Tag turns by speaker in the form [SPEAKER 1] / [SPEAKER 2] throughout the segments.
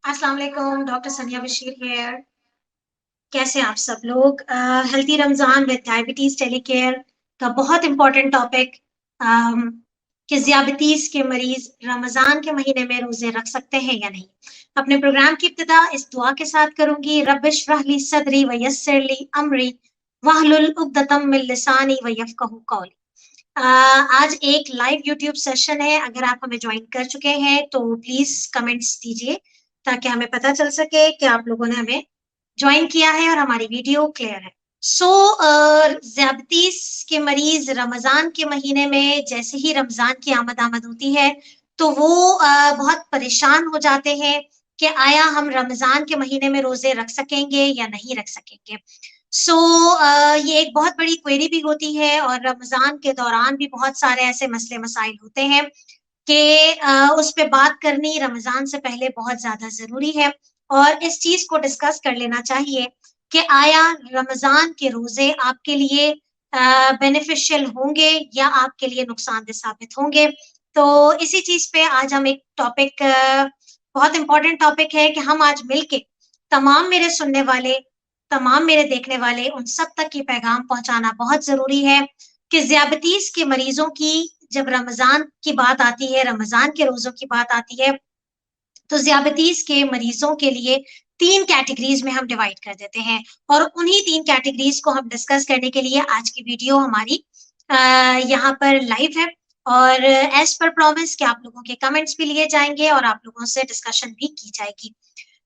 [SPEAKER 1] अस्सलाम वालेकुम, डॉक्टर सनिया बशीर हियर। कैसे हैं आप सब लोग? हेल्दी रमजान विद डायबिटीज टेलीकेयर का बहुत इंपॉर्टेंट टॉपिक कि ज़ियाबतीज के मरीज रमजान के महीने में रोजे रख सकते हैं या नहीं। अपने प्रोग्राम की इब्तिदा इस दुआ के साथ करूंगी, रब्बिश रह ली सदरी व यस्सिर ली अमरी वहलुल उक़दतम मिन लिसानी व यफ़क़हू क़ौली। आज एक लाइव यूट्यूब सेशन है। अगर आप हमें ज्वाइन कर चुके हैं तो प्लीज कमेंट्स दीजिए ताकि हमें पता चल सके कि आप लोगों ने हमें ज्वाइन किया है और हमारी वीडियो क्लियर है। सो ज़ियाबतीस के मरीज रमजान के महीने में जैसे ही रमजान की आमद होती है तो वो बहुत परेशान हो जाते हैं कि आया हम रमजान के महीने में रोजे रख सकेंगे या नहीं रख सकेंगे। सो ये एक बहुत बड़ी क्वेरी भी होती है और रमजान के दौरान भी बहुत सारे ऐसे मसले मसाइल होते हैं कि उस पे बात करनी रमजान से पहले बहुत ज्यादा जरूरी है और इस चीज को डिस्कस कर लेना चाहिए कि आया रमजान के रोजे आपके लिए बेनिफिशियल होंगे या आपके लिए नुकसानदेह साबित होंगे। तो इसी चीज पे आज हम एक टॉपिक, बहुत इंपॉर्टेंट टॉपिक है कि हम आज मिलके तमाम मेरे सुनने वाले, तमाम मेरे देखने वाले उन सब तक ये पैगाम पहुंचाना बहुत जरूरी है कि ज़ियाबतीस के मरीजों की जब रमजान की बात आती है, रमजान के रोजों की बात आती है, तो ज़ियाबतीस के मरीजों के लिए 3 कैटेगरीज में हम डिवाइड कर देते हैं और उन्हीं 3 कैटेगरीज को हम डिस्कस करने के लिए आज की वीडियो हमारी यहाँ पर लाइव है और एज पर प्रॉमिस कि आप लोगों के कमेंट्स भी लिए जाएंगे और आप लोगों से डिस्कशन भी की जाएगी।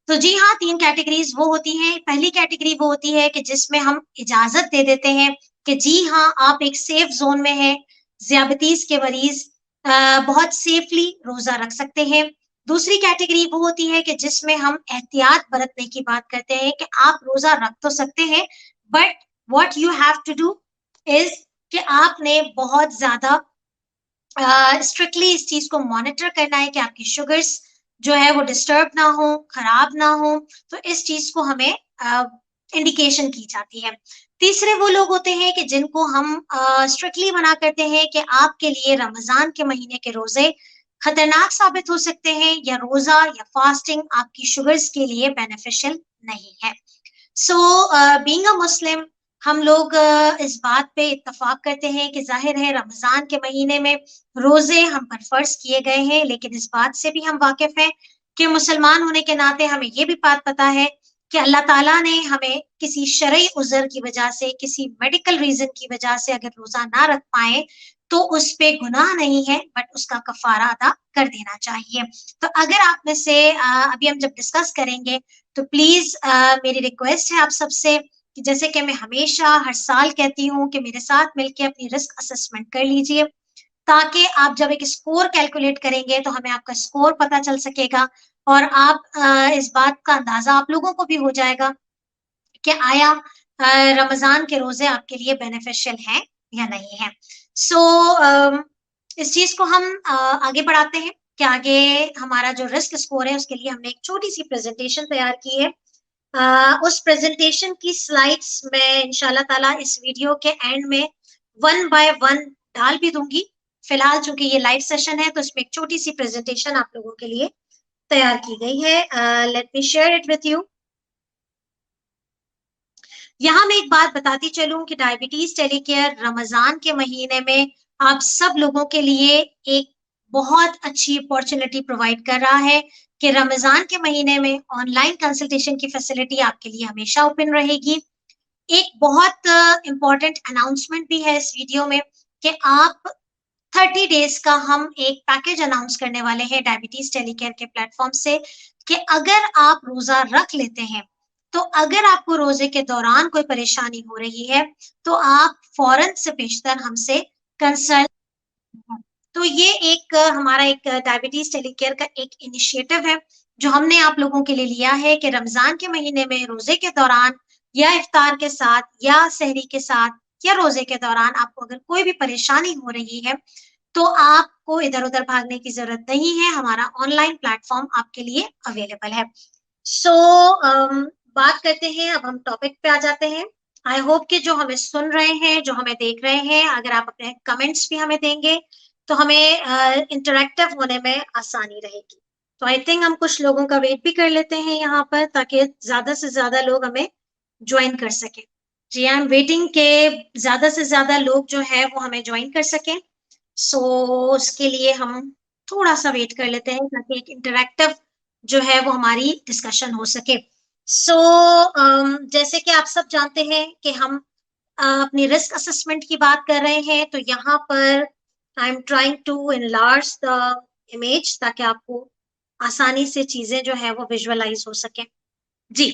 [SPEAKER 1] तो जी हाँ, 3 कैटेगरीज वो होती हैं। पहली कैटेगरी वो होती है कि जिसमें हम इजाज़त दे देते हैं कि जी हाँ, आप एक सेफ ज़ोन में हैं, ज़ियाबतीस के मरीज़ बहुत सेफली रोज़ा रख सकते हैं। दूसरी कैटेगरी वो होती है कि जिसमें हम एहतियात बरतने की बात करते हैं कि आप रोज़ा रख तो सकते हैं, but what you have to do is कि आपने बहुत ज़्यादा स्ट्रिक्टली इस चीज को मॉनिटर करना है कि आपकी शुगर्स जो है वो डिस्टर्ब ना हो, खराब ना हो। तो इस चीज को हमें इंडिकेशन की जाती है। तीसरे वो लोग होते हैं कि जिनको हम स्ट्रिक्टली मना करते हैं कि आपके लिए रमजान के महीने के रोजे खतरनाक साबित हो सकते हैं या रोजा या फास्टिंग आपकी शुगर्स के लिए बेनिफिशियल नहीं है। सो बीइंग अ मुस्लिम हम लोग इस बात पे इत्तेफाक करते हैं कि जाहिर है रमजान के महीने में रोजे हम पर फर्ज किए गए हैं, लेकिन इस बात से भी हम वाकिफ हैं कि मुसलमान होने के नाते हमें ये भी बात पता है कि अल्लाह ताला ने हमें किसी शरई उज़र की वजह से, किसी मेडिकल रीजन की वजह से अगर रोजा ना रख पाए तो उस पे गुनाह नहीं है, बट उसका कफारा अदा कर देना चाहिए। तो अगर आप में से अभी हम जब डिस्कस करेंगे तो प्लीज मेरी रिक्वेस्ट है आप सबसे कि जैसे कि मैं हमेशा हर साल कहती हूँ कि मेरे साथ मिलकर अपनी रिस्क असेसमेंट कर लीजिए ताकि आप जब एक स्कोर कैलकुलेट करेंगे तो हमें आपका स्कोर पता चल सकेगा और आप इस बात का अंदाजा आप लोगों को भी हो जाएगा कि आया रमजान के रोजे आपके लिए बेनिफिशियल हैं या नहीं है। सो इस चीज को हम आगे बढ़ाते हैं कि आगे हमारा जो रिस्क स्कोर है उसके लिए हमने एक छोटी सी प्रेजेंटेशन तैयार की है। उस प्रेजेंटेशन की स्लाइड्स मैं इंशाल्लाह ताला इस वीडियो के एंड में वन बाय वन डाल भी दूंगी। फिलहाल चूंकि ये लाइव सेशन है तो इसमें एक छोटी सी प्रेजेंटेशन आप लोगों के लिए तैयार की गई है। Let me share it with you. यहाँ मैं एक बात बताती चलूं कि डायबिटीज टेलीकेयर रमजान के महीने में आप सब लोगों के लिए एक बहुत अच्छी अपॉर्चुनिटी प्रोवाइड कर रहा है कि रमजान के महीने में ऑनलाइन कंसल्टेशन की फैसिलिटी आपके लिए हमेशा ओपन रहेगी। एक बहुत इंपॉर्टेंट अनाउंसमेंट भी है इस वीडियो में कि आप 30 डेज का हम एक पैकेज अनाउंस करने वाले हैं डायबिटीज टेलीकेयर के प्लेटफॉर्म से कि अगर आप रोजा रख लेते हैं तो अगर आपको रोजे के दौरान कोई परेशानी हो रही है तो आप फौरन से पेशतर हमसे कंसल्ट। तो ये एक हमारा एक डायबिटीज टेलीकेयर का एक इनिशिएटिव है जो हमने आप लोगों के लिए लिया है कि रमजान के महीने में रोजे के दौरान या इफ्तार के साथ या सहरी के साथ या रोजे के दौरान आपको अगर कोई भी परेशानी हो रही है तो आपको इधर उधर भागने की जरूरत नहीं है। हमारा ऑनलाइन प्लेटफॉर्म आपके लिए अवेलेबल है। सो बात करते हैं, अब हम टॉपिक पे आ जाते हैं। आई होप कि जो हमें सुन रहे हैं, जो हमें देख रहे हैं, अगर आप अपने कमेंट्स भी हमें देंगे तो हमें इंटरेक्टिव होने में आसानी रहेगी। तो आई थिंक हम कुछ लोगों का वेट भी कर लेते हैं यहाँ पर, ताकि ज्यादा से ज्यादा लोग हमें ज्वाइन कर सके। जी आई एम वेटिंग के ज्यादा से ज्यादा लोग जो है वो हमें ज्वाइन कर सकें। सो उसके लिए हम थोड़ा सा वेट कर लेते हैं, ताकि एक इंटरेक्टिव जो है वो हमारी डिस्कशन हो सके। सो जैसे कि आप सब जानते हैं कि हम अपनी रिस्क असेसमेंट की बात कर रहे हैं, तो यहाँ पर I am trying to enlarge the image, ताकि आपको आसानी से चीजें जो है वो विजुअलाइज हो सके। जी,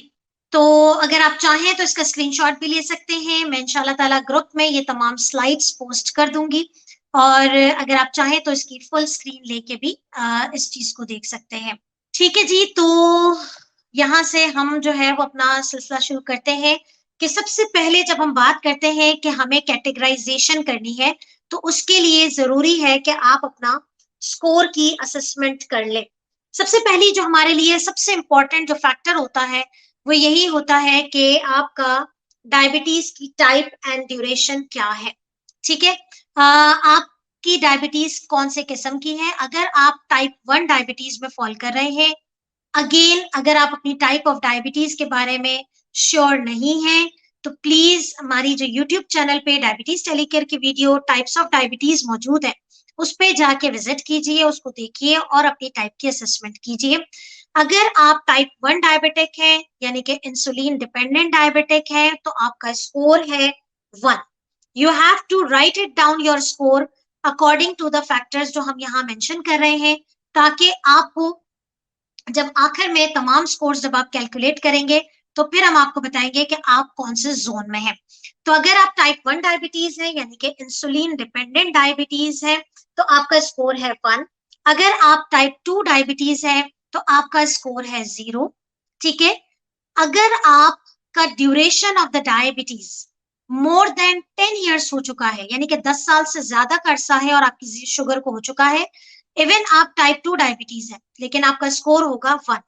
[SPEAKER 1] तो अगर आप चाहें तो इसका स्क्रीनशॉट भी ले सकते हैं। मैं इंशाल्लाह ताला ग्रुप में ये तमाम स्लाइड्स पोस्ट कर दूंगी, और अगर आप चाहें तो इसकी फुल स्क्रीन लेके भी इस चीज को देख सकते हैं। ठीक है जी, तो यहाँ से हम जो है वो अपना सिलसिला शुरू करते हैं कि सबसे पहले जब हम बात करते हैं कि हमें कैटेगराइजेशन करनी है, तो उसके लिए जरूरी है कि आप अपना स्कोर की असेसमेंट कर लें। सबसे पहली जो हमारे लिए सबसे इंपॉर्टेंट जो फैक्टर होता है वो यही होता है कि आपका डायबिटीज की टाइप एंड ड्यूरेशन क्या है। ठीक है, आपकी डायबिटीज कौन से किस्म की है। अगर आप टाइप 1 डायबिटीज में फॉल कर रहे हैं, अगेन अगर आप अपनी टाइप ऑफ डायबिटीज के बारे में श्योर नहीं है, तो प्लीज हमारी जो यूट्यूब चैनल पे डायबिटीज टेलीकेयर की वीडियो टाइप्स ऑफ डायबिटीज मौजूद है, उस पे जाके विजिट कीजिए, उसको देखिए और अपनी टाइप की असेसमेंट कीजिए। अगर आप टाइप 1 डायबिटिक है, यानी कि इंसुलिन डिपेंडेंट डायबिटिक है, तो आपका स्कोर है 1। You have to write it down your score according to the factors जो हम यहाँ मेंशन कर रहे हैं, ताकि आपको जब आखिर में तमाम स्कोर्स जब आप कैलकुलेट करेंगे, तो फिर हम आपको बताएंगे कि आप कौन से जोन में हैं। तो अगर आप टाइप 1 डायबिटीज है, यानी कि इंसुलिन डिपेंडेंट डायबिटीज है, तो आपका स्कोर है 1। अगर आप टाइप 2 डायबिटीज है, तो आपका स्कोर है 0। ठीक है, अगर आपका duration of the diabetes more than 10 years हो चुका है, यानी कि 10 साल से ज्यादा का अरसा है और आपकी शुगर को हो चुका है, इवन आप टाइप 2 डायबिटीज है लेकिन आपका स्कोर होगा 1,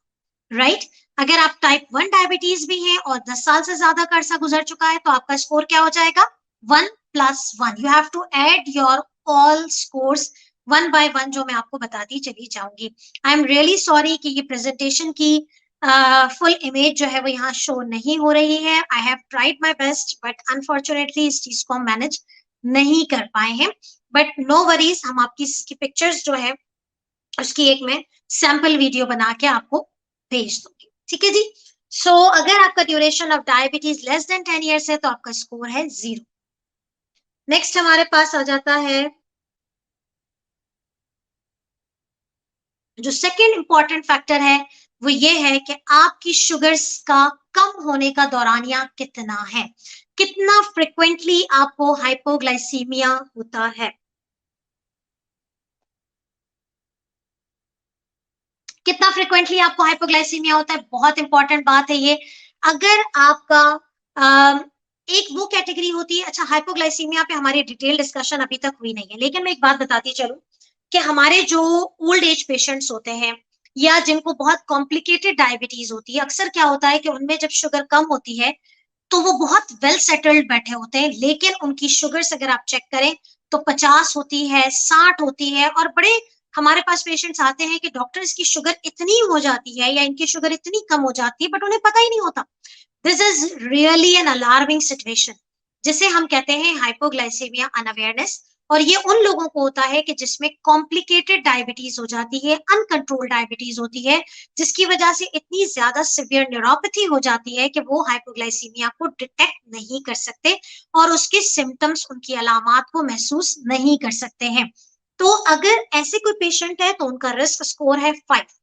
[SPEAKER 1] राइट। अगर आप टाइप 1 डायबिटीज भी हैं और 10 साल से ज्यादा का अरसा गुजर चुका है, तो आपका स्कोर क्या हो जाएगा, 1 + 1। You have to add your all scores 1 by 1, जो मैं आपको बताती चली जाऊंगी। आई एम रियली सॉरी कि ये प्रेजेंटेशन की फुल इमेज जो है वो यहाँ शो नहीं हो रही है। I have tried my best, but unfortunately इस चीज को हम मैनेज नहीं कर पाए हैं। बट नो वरीज, हम आपकी इसकी पिक्चर्स जो है उसकी एक मैं सैंपल वीडियो बना के आपको भेज दूंगी। ठीक है जी। सो अगर आपका duration of diabetes less than 10 years है, तो आपका स्कोर है 0। नेक्स्ट हमारे पास आ जाता है जो सेकेंड इंपॉर्टेंट फैक्टर है, वो ये है कि आपकी शुगर्स का कम होने का दौरानिया कितना है, कितना फ्रिक्वेंटली आपको हाइपोग्लाइसीमिया होता है। कितना फ्रिक्वेंटली आपको हाइपोग्लाइसीमिया होता है, बहुत इंपॉर्टेंट बात है ये। अगर आपका एक वो कैटेगरी होती है, अच्छा हाइपोग्लाइसीमिया पे हमारी डिटेल डिस्कशन अभी तक हुई नहीं है, लेकिन मैं एक बात बताती चलूं कि हमारे जो ओल्ड एज पेशेंट्स होते हैं या जिनको बहुत कॉम्प्लिकेटेड डायबिटीज होती है, अक्सर क्या होता है कि उनमें जब शुगर कम होती है तो वो बहुत वेल सेटल्ड बैठे होते हैं, लेकिन उनकी शुगर्स अगर आप चेक करें तो 50 होती है, 60 होती है, और बड़े हमारे पास पेशेंट्स आते हैं कि डॉक्टर इसकी शुगर इतनी हो जाती है या इनकी शुगर इतनी कम हो जाती है, बट उन्हें पता ही नहीं होता। This is really an alarming situation, जिसे हम कहते हैं हाइपोग्लाइसेमिया अनअवेयरनेस। और ये उन लोगों को होता है कि जिसमें कॉम्प्लिकेटेड डायबिटीज हो जाती है, अनकंट्रोल डायबिटीज होती है, जिसकी वजह से इतनी ज्यादा सिवियर न्यूरोपैथी हो जाती है कि वो हाइपोग्लाइसीमिया को डिटेक्ट नहीं कर सकते और उसके सिम्टम्स, उनकी अलामात को महसूस नहीं कर सकते हैं। तो अगर ऐसे कोई पेशेंट है तो उनका रिस्क स्कोर है 5।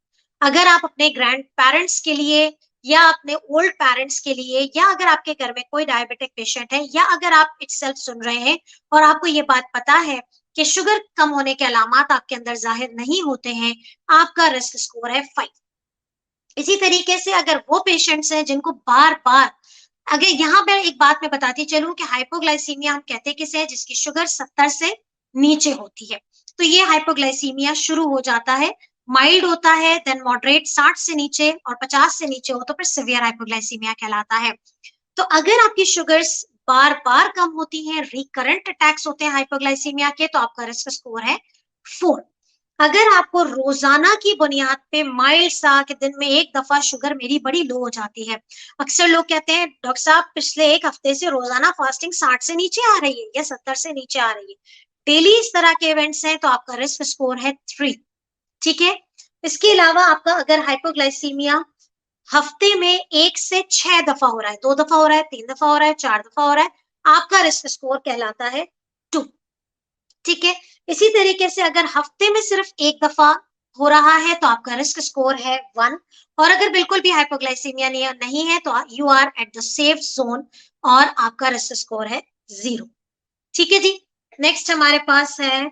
[SPEAKER 1] अगर आप अपने ग्रैंड पेरेंट्स के लिए या अपने ओल्ड पेरेंट्स के लिए, या अगर आपके घर में कोई डायबिटिक पेशेंट है, या अगर आप इटसेल्फ सुन रहे हैं और आपको ये बात पता है कि शुगर कम होने के अलामात आपके अंदर जाहिर नहीं होते हैं, आपका रिस्क स्कोर है 5। इसी तरीके से अगर वो पेशेंट्स हैं जिनको बार बार, अगर यहाँ पर एक बात मैं बताती चलूं कि हाइपोग्लाइसीमिया हम कहते किसे हैं, जिसकी शुगर 70 से नीचे होती है, तो ये हाइपोग्लाइसीमिया शुरू हो जाता है, माइल्ड होता है, देन मॉडरेट 60 से नीचे, और 50 से नीचे हो तो फिर सिवियर हाइपोग्लाइसीमिया कहलाता है। तो अगर आपकी शुगर्स बार बार कम होती हैं, रिकरेंट अटैक्स होते हैं हाइपोग्लाइसीमिया के, तो आपका रिस्क स्कोर है 4। अगर आपको रोजाना की बुनियाद पे माइल्ड सा कि दिन में एक दफा शुगर मेरी बड़ी लो हो जाती है, अक्सर लोग कहते हैं डॉक्टर साहब पिछले एक हफ्ते से रोजाना फास्टिंग 60 से नीचे आ रही है या 70 से नीचे आ रही है, डेली इस तरह के इवेंट्स हैं, तो आपका रिस्क स्कोर है 3। ठीक है। इसके अलावा आपका अगर हाइपोग्लाइसीमिया हफ्ते में 1 से 6 दफा हो रहा है, 2 दफा हो रहा है, 3 दफा हो रहा है, 4 दफा हो रहा है, आपका रिस्क स्कोर कहलाता है 2। ठीक है। इसी तरीके से अगर हफ्ते में सिर्फ एक दफा हो रहा है तो आपका रिस्क स्कोर है 1। और अगर बिल्कुल भी हाइपोग्लाइसीमिया नहीं है तो you are at the safe zone और आपका रिस्क स्कोर है 0। ठीक है जी। नेक्स्ट हमारे पास है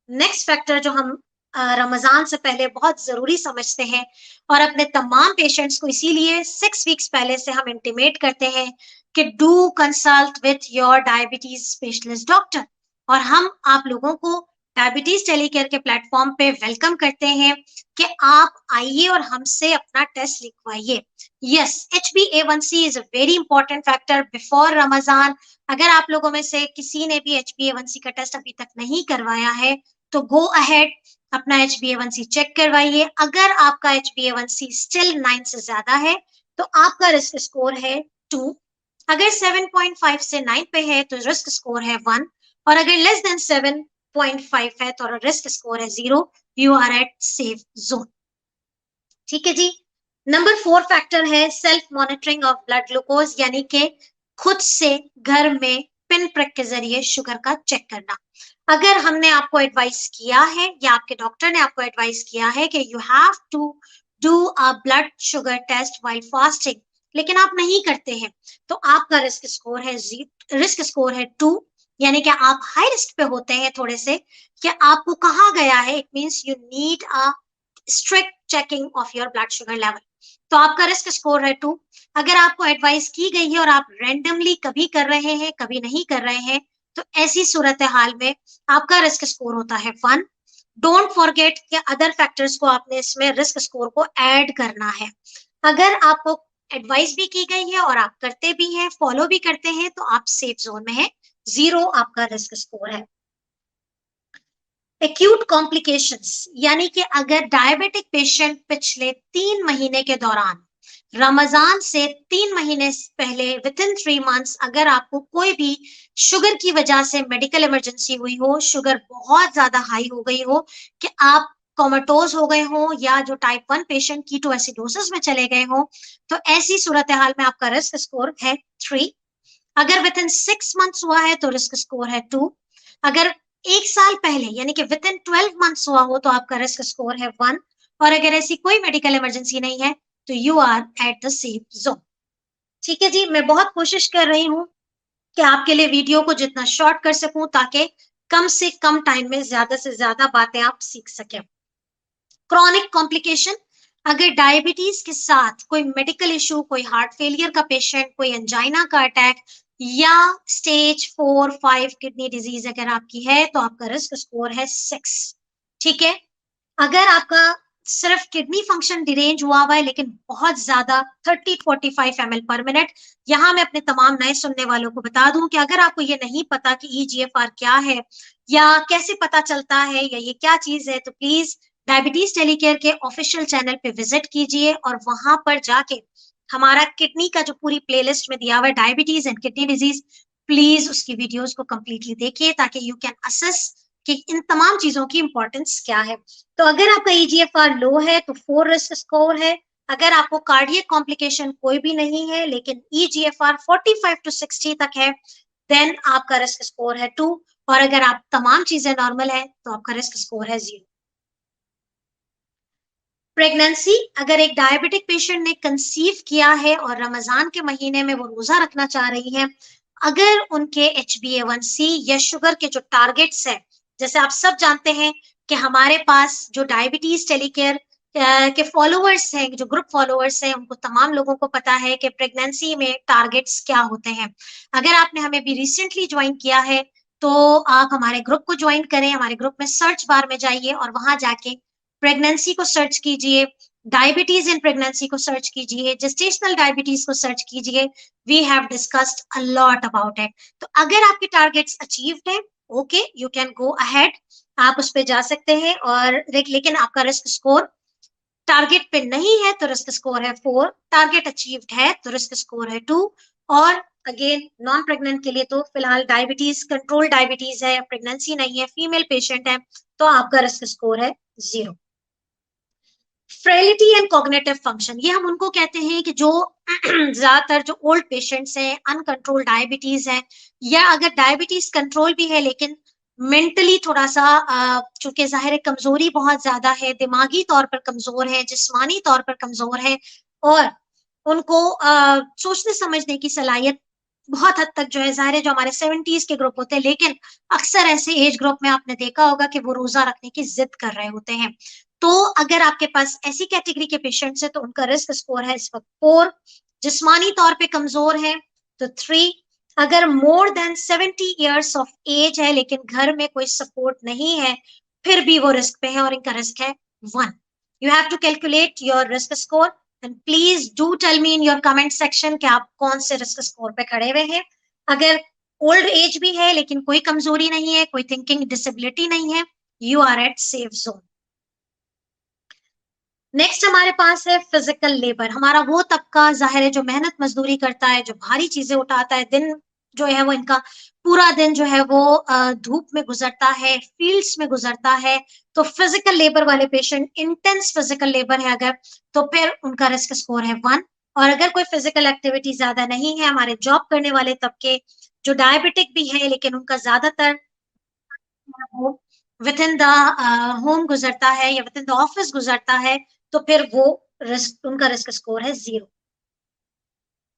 [SPEAKER 1] नेक्स्ट फैक्टर जो हम रमजान से पहले बहुत जरूरी समझते हैं और अपने तमाम पेशेंट्स को इसीलिए 6 वीक्स पहले से हम इंटीमेट करते हैं कि do consult with your diabetes specialist doctor. और हम आप लोगों को डायबिटीज टेलीकेयर के प्लेटफॉर्म पे वेलकम करते हैं कि आप आइए और हमसे अपना टेस्ट लिखवाइए। Yes, HbA1c is a very important factor before Ramzan. अगर आप लोगों में से किसी ने भी HbA1c का टेस्ट अभी तक नहीं करवाया है तो गो अहेड अपना HbA1c चेक करवाइए। अगर आपका HbA1c स्टिल 9 से ज्यादा है तो आपका रिस्क स्कोर है 2। अगर 7.5 से 9 पे है तो रिस्क स्कोर है 1। और अगर लेस देन 7.5 है तो रिस्क स्कोर है 0। You are at safe zone. ठीक है जी। नंबर 4 फैक्टर है self monitoring of blood glucose, यानी कि खुद से घर में पिन प्रिक के जरिए शुगर का चेक करना। अगर हमने आपको एडवाइस किया है या आपके डॉक्टर ने आपको एडवाइस किया है कि you have to do a blood sugar test while fasting, लेकिन आप नहीं करते हैं, तो आपका रिस्क स्कोर है 2। यानी कि आप हाई रिस्क पे होते हैं थोड़े से, कि आपको कहा गया है, it means you need a strict checking of your blood sugar level, तो आपका रिस्क स्कोर है 2। अगर आपको एडवाइस की गई है और आप रैंडमली कभी कर रहे हैं कभी नहीं कर रहे हैं तो ऐसी सूरत हाल में आपका रिस्क स्कोर होता है 1। डोंट फॉरगेट कि अदर फैक्टर्स को आपने इसमें रिस्क स्कोर को ऐड करना है। अगर आपको एडवाइस भी की गई है और आप करते भी हैं, फॉलो भी करते हैं, तो आप सेफ जोन में है, 0 आपका रिस्क स्कोर है। एक्यूट कॉम्प्लिकेशंस, यानी कि अगर डायबिटिक पेशेंट पिछले 3 महीने के दौरान रमजान से 3 महीने पहले विद इन 3 मंथ्स अगर आपको कोई भी शुगर की वजह से मेडिकल इमरजेंसी हुई हो, शुगर बहुत ज्यादा हाई हो गई हो कि आप कोमाटोज हो गए हो या जो टाइप 1 पेशेंट कीटोएसिडोसिस में चले गए हो, तो ऐसी सूरत हाल में आपका रिस्क स्कोर है 3। अगर विद इन 6 मंथ्स हुआ है तो रिस्क स्कोर है 2। अगर 1 साल पहले यानी कि विद इन 12 मंथ्स हुआ हो तो आपका रिस्क स्कोर है 1। और अगर ऐसी कोई मेडिकल इमरजेंसी नहीं है तो you are at the safe zone. ठीक है जी। मैं बहुत कोशिश कर रही हूँ कि आपके लिए वीडियो को जितना शॉर्ट कर सकूं ताकि कम से कम टाइम में ज्यादा से ज्यादा बातें आप सीख सकें। क्रॉनिक कॉम्प्लिकेशन, अगर डायबिटीज के साथ कोई मेडिकल इशू, कोई हार्ट फेलियर का पेशेंट, कोई एंजाइना का अटैक या स्टेज 4-5 किडनी डिजीज अगर आपकी है तो आपका रिस्क स्कोर है 6। ठीक है। अगर आपका सिर्फ किडनी फंक्शन डिरेंज हुआ हुआ है लेकिन बहुत ज्यादा 30-45 ml पर मिनट, यहाँ मैं अपने तमाम नए सुनने वालों को बता दूं कि अगर आपको ये नहीं पता कि EGFR क्या है या कैसे पता चलता है या ये क्या चीज है, तो प्लीज डायबिटीज टेलीकेयर के ऑफिशियल चैनल पे विजिट कीजिए और वहां पर जाके हमारा किडनी का जो पूरी प्लेलिस्ट में दिया हुआ है diabetes and kidney disease, please उसकी वीडियोस को कंप्लीटली देखिए ताकि यू कैन असेस कि इन तमाम चीजों की इंपॉर्टेंस क्या है। तो अगर आपका EGFR लो है तो 4 रिस्क स्कोर है। अगर आपको कार्डियक कॉम्प्लिकेशन कोई भी नहीं है लेकिन EGFR 45 to 60 तक है, देन आपका रिस्क स्कोर है 2। और अगर आप तमाम चीजें नॉर्मल है तो आपका रिस्क स्कोर है 0। प्रेगनेंसी, अगर एक डायबिटिक पेशेंट ने कंसीव किया है और रमजान के महीने में वो रोजा रखना चाह रही है, अगर उनके HbA1c या शुगर के जो टारगेट्स है, जैसे आप सब जानते हैं कि हमारे पास जो डायबिटीज टेलीकेयर के फॉलोअर्स हैं, जो ग्रुप फॉलोअर्स हैं, उनको तमाम लोगों को पता है कि प्रेगनेंसी में टारगेट्स क्या होते हैं। अगर आपने हमें भी रिसेंटली ज्वाइन किया है तो आप हमारे ग्रुप को ज्वाइन करें, हमारे ग्रुप में सर्च बार में जाइए और वहां जाके प्रेगनेंसी को सर्च कीजिए, डायबिटीज इन प्रेगनेंसी को सर्च कीजिए, जेस्टेशनल डायबिटीज को सर्च कीजिए। We have discussed a lot about it. तो अगर आपके टारगेट्स अचीव्ड है, okay, you can go ahead. आप उस पे जा सकते हैं और लेकिन आपका रिस्क स्कोर टारगेट पे नहीं है तो रिस्क स्कोर है 4, टारगेट अचीव्ड है तो रिस्क स्कोर है 2, और अगेन नॉन प्रेग्नेंट के लिए तो फिलहाल डायबिटीज, कंट्रोल डायबिटीज है, प्रेगनेंसी नहीं है, फीमेल पेशेंट है, तो आपका रिस्क स्कोर है 0। फ्रेलिटी एंड कॉग्निटिव फंक्शन, ये हम उनको कहते हैं कि जो ज्यादातर जो ओल्ड पेशेंट्स हैं, अनकंट्रोल डायबिटीज है, या अगर डायबिटीज कंट्रोल भी है लेकिन मेंटली थोड़ा सा चूंकि जाहिर है कमजोरी बहुत ज्यादा है, दिमागी तौर पर कमजोर है, जिस्मानी तौर पर कमजोर है, और उनको सोचने समझने की सलाहियत बहुत हद तक जो है, जाहिर है जो हमारे 70s के ग्रुप होते हैं, लेकिन अक्सर ऐसे एज ग्रुप में आपने देखा होगा कि वो रोजा रखने की जिद कर रहे होते हैं। तो अगर आपके पास ऐसी कैटेगरी के पेशेंट्स है तो उनका रिस्क स्कोर है इस वक्त 4, जिस्मानी तौर पे कमजोर है तो 3, अगर more than 70 years of age है लेकिन घर में कोई सपोर्ट नहीं है फिर भी वो रिस्क पे है और इनका रिस्क है 1। You have to calculate your risk score and please do tell me in your comment section कि आप कौन से रिस्क स्कोर पे खड़े हुए हैं। अगर ओल्ड एज भी है लेकिन कोई कमजोरी नहीं है, कोई थिंकिंग डिसेबिलिटी नहीं है, you are at safe zone. Next हमारे पास है फिजिकल लेबर, हमारा वो तबका जाहिर है जो मेहनत मजदूरी करता है, जो भारी चीजें उठाता है, दिन जो है वो इनका पूरा दिन जो है वो धूप में गुजरता है, फील्ड्स में गुजरता है, तो फिजिकल लेबर वाले पेशेंट, इंटेंस फिजिकल लेबर है अगर, तो फिर उनका रिस्क स्कोर है 1। और अगर कोई फिजिकल एक्टिविटी ज्यादा नहीं है, हमारे जॉब करने वाले तबके जो डायबिटिक भी है लेकिन उनका ज्यादातर विद इन द होम गुजरता है या विद इन द ऑफिस गुजरता है, तो फिर वो रिस्क, उनका रिस्क स्कोर है 0।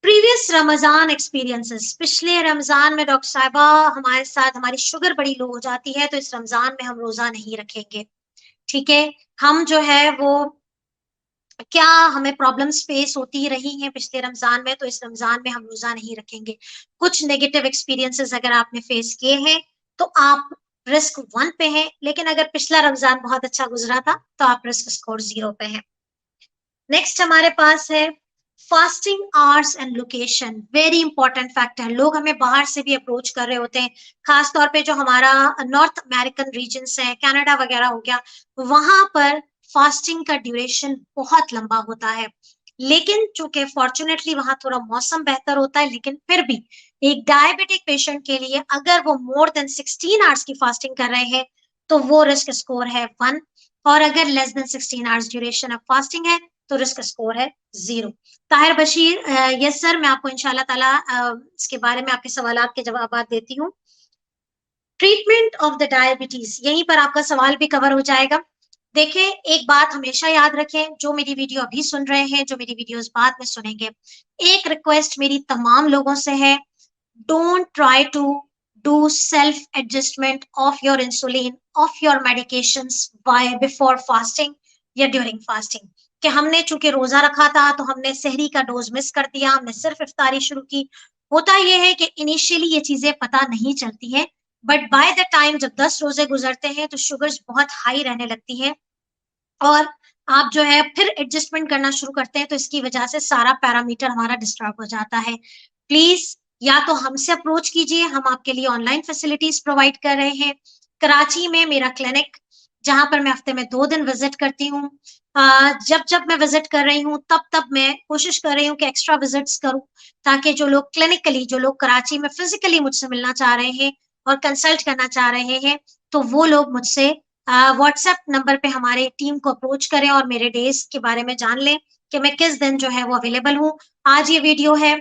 [SPEAKER 1] प्रीवियस रमजान एक्सपीरियंसेस, पिछले रमजान में डॉक्टर साहिबा हमारे साथ हमारी शुगर बड़ी लो हो जाती है तो इस रमजान में हम रोजा नहीं रखेंगे, ठीक है, हम जो है वो क्या हमें प्रॉब्लम्स फेस होती रही हैं पिछले रमजान में तो इस रमजान में हम रोजा नहीं रखेंगे। कुछ नेगेटिव एक्सपीरियंसेस अगर आपने फेस किए हैं तो आप रिस्क 1 पे हैं, लेकिन अगर पिछला रमजान बहुत अच्छा गुजरा था तो आप रिस्क स्कोर 0 पे हैं। नेक्स्ट हमारे पास है fasting hours and location, very important factor. लोग हमें बाहर से भी अप्रोच कर रहे होते हैं, खास तौर पे जो हमारा नॉर्थ अमेरिकन रीजन्स है, कनाडा वगैरह हो गया, वहां पर फास्टिंग का ड्यूरेशन बहुत लंबा होता है, लेकिन चूंकि फॉर्चुनेटली वहां थोड़ा मौसम बेहतर होता है, लेकिन फिर भी एक डायबिटिक पेशेंट के लिए अगर वो मोर देन 16 आवर्स की फास्टिंग कर रहे हैं तो वो रिस्क स्कोर है 1, और अगर less than 16 hours duration of fasting है तो रिस्क स्कोर है 0। ताहिर बशीर, यस सर, मैं आपको इंशाल्लाह ताला इसके बारे में आपके सवालात के जवाब देती हूँ। ट्रीटमेंट ऑफ द डायबिटीज, यहीं पर आपका सवाल भी कवर हो जाएगा। देखिए, एक बात हमेशा याद रखें, जो मेरी वीडियो अभी सुन रहे हैं, जो मेरी वीडियोस बाद में सुनेंगे, एक रिक्वेस्ट मेरी तमाम लोगों से है, don't try to do self adjustment of your insulin, of your medications by before fasting या ड्यूरिंग फास्टिंग, कि हमने चूंकि रोजा रखा था तो हमने सहरी का डोज मिस कर दिया, हमने सिर्फ इफ्तारी शुरू की। होता यह है कि इनिशियली ये चीजें पता नहीं चलती हैं, बट बाय द टाइम जब 10 रोजे गुजरते हैं तो शुगर्स बहुत हाई रहने लगती हैं और आप जो है फिर एडजस्टमेंट करना शुरू करते हैं, तो इसकी वजह से सारा पैरामीटर हमारा डिस्टर्ब हो जाता है। प्लीज या तो हमसे अप्रोच कीजिए, हम आपके लिए ऑनलाइन फैसिलिटीज प्रोवाइड कर रहे हैं। कराची में मेरा क्लिनिक, जहां पर मैं हफ्ते में 2 दिन विजिट करती हूँ, जब जब मैं विजिट कर रही हूँ तब तब मैं कोशिश कर रही हूँ कि एक्स्ट्रा विजिट्स करूँ, ताकि जो लोग क्लिनिकली, जो लोग कराची में फिजिकली मुझसे मिलना चाह रहे हैं और कंसल्ट करना चाह रहे हैं, तो वो लोग मुझसे व्हाट्सएप नंबर पे हमारे टीम को अप्रोच करें और मेरे डेज के बारे में जान लें कि मैं किस दिन जो है वो अवेलेबल हूँ। आज ये वीडियो है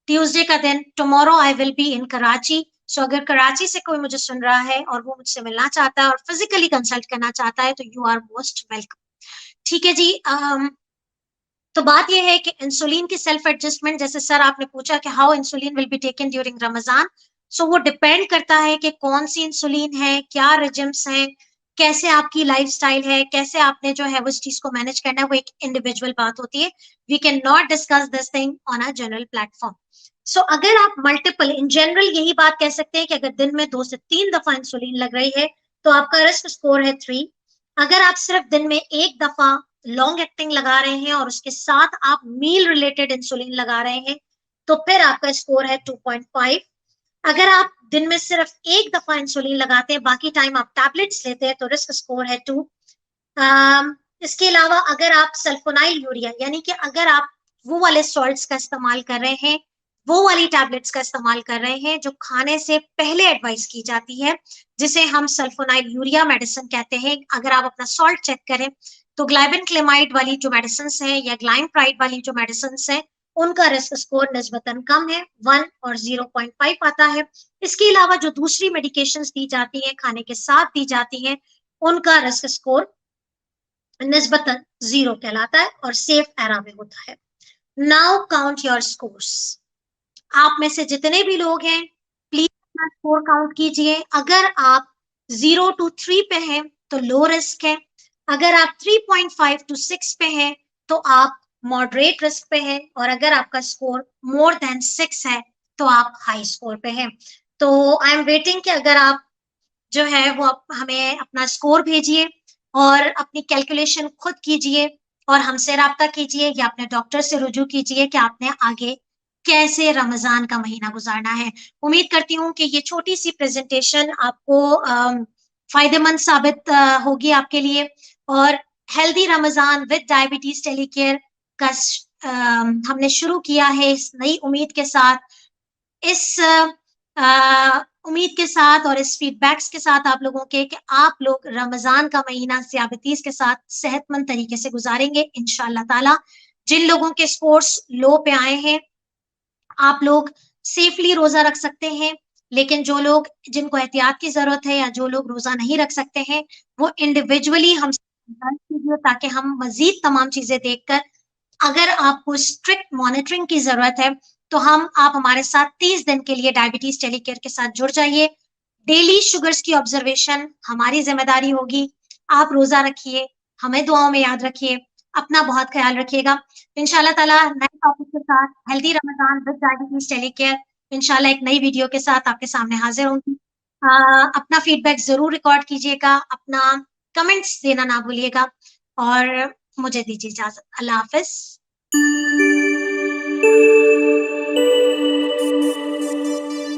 [SPEAKER 1] ट्यूसडे का दिन, tomorrow I will be in Karachi, so अगर कराची से कोई मुझे सुन रहा है और वो मुझसे मिलना चाहता है और फिजिकली कंसल्ट करना चाहता है तो यू आर मोस्ट वेलकम। ठीक है जी। तो बात यह है कि इंसुलिन की सेल्फ एडजस्टमेंट, जैसे सर आपने पूछा कि how insulin will be taken during Ramzan, so वो डिपेंड करता है कि कौन सी इंसुलिन है, क्या रिजिम्स हैं, कैसे आपकी लाइफस्टाइल है, कैसे आपने जो है वो इस चीज को मैनेज करना है, वो एक इंडिविजुअल बात होती है। We can not discuss this thing on a general platform. So अगर आप मल्टीपल, इन जनरल यही बात कह सकते हैं कि अगर दिन में 2 से 3 दफा इंसुलिन लग रही है तो आपका रिस्क स्कोर है 3। अगर आप सिर्फ दिन में 1 दफा लॉन्ग एक्टिंग लगा रहे हैं और उसके साथ आप मील रिलेटेड इंसुलिन लगा रहे हैं तो फिर आपका स्कोर है 2.5। अगर आप दिन में सिर्फ एक दफा इंसुलिन लगाते हैं, बाकी टाइम आप टैबलेट्स लेते हैं, तो रिस्क स्कोर है 2। इसके अलावा अगर आप सल्फोनाइल यूरिया यानी कि अगर आप वो वाले सॉल्ट्स का इस्तेमाल कर रहे हैं, वो वाली टैबलेट्स का इस्तेमाल कर रहे हैं जो खाने से पहले एडवाइस की जाती है, जिसे हम सल्फोनाइल यूरिया मेडिसिन कहते हैं। अगर आप अपना सॉल्ट चेक करें तो ग्लाइबिन वाली जो मेडिसिन है या ग्लाइमप्राइड वाली जो मेडिसिन है, उनका रिस्क स्कोर निस्बतन कम है, 1 और 0.5 आता है। इसके अलावा जो दूसरी मेडिकेशंस दी जाती हैं, खाने के साथ दी जाती हैं, उनका रिस्क स्कोर निस्बतन 0 कहलाता है और सेफ एरा में होता है। Now count your scores. आप में से जितने भी लोग हैं, प्लीज अपना स्कोर काउंट कीजिए। अगर आप 0 to 3 पे हैं तो लो रिस्क है, अगर आप 3.5 to 6 पे हैं तो आप मॉडरेट रिस्क पे हैं, और अगर आपका स्कोर मोर देन 6 है तो आप हाई स्कोर पे हैं। तो आई एम वेटिंग कि अगर आप जो है वो हमें अपना स्कोर भेजिए और अपनी कैलकुलेशन खुद कीजिए और हमसे राब्ता कीजिए या अपने डॉक्टर से रुजू कीजिए कि आपने आगे कैसे रमजान का महीना गुजारना है। उम्मीद करती हूँ कि ये छोटी सी प्रेजेंटेशन आपको फायदेमंद साबित होगी आपके लिए, और हेल्दी रमजान विद डायबिटीज टेलीकेयर का हमने शुरू किया है इस नई उम्मीद के साथ, इस उम्मीद के साथ और इस फीडबैक्स के साथ आप लोगों के कि आप लोग रमजान का महीना ज़ियाबतीस के साथ सेहतमंद तरीके से गुजारेंगे इंशाल्लाह ताला। जिन लोगों के स्कोर्स लो पे आए हैं, आप लोग सेफली रोजा रख सकते हैं, लेकिन जो लोग जिनको एहतियात की जरूरत है या जो लोग रोजा नहीं रख सकते हैं, वो इंडिविजुअली हमसे संपर्क कीजिए ताकि हम मजीद तमाम चीजें देखकर, अगर आपको स्ट्रिक्ट मॉनिटरिंग की जरूरत है तो आप हमारे साथ 30 दिन के लिए डायबिटीज टेलीकेयर के साथ जुड़ जाइए। डेली शुगर्स की ऑब्जर्वेशन हमारी जिम्मेदारी होगी। आप रोजा रखिए, हमें दुआओं में याद रखिए, अपना बहुत ख्याल रखिएगा। इंशाल्लाह ताला नए टॉपिक के साथ हेल्दी रमजान विद डायबिटीज टेलीकेयर इंशाल्लाह एक नई वीडियो के साथ आपके सामने हाजिर होंगी। अपना फीडबैक जरूर रिकॉर्ड कीजिएगा, अपना कमेंट्स देना ना भूलिएगा, और मुझे दीजिए इजाजत। अल्लाह हाफिज।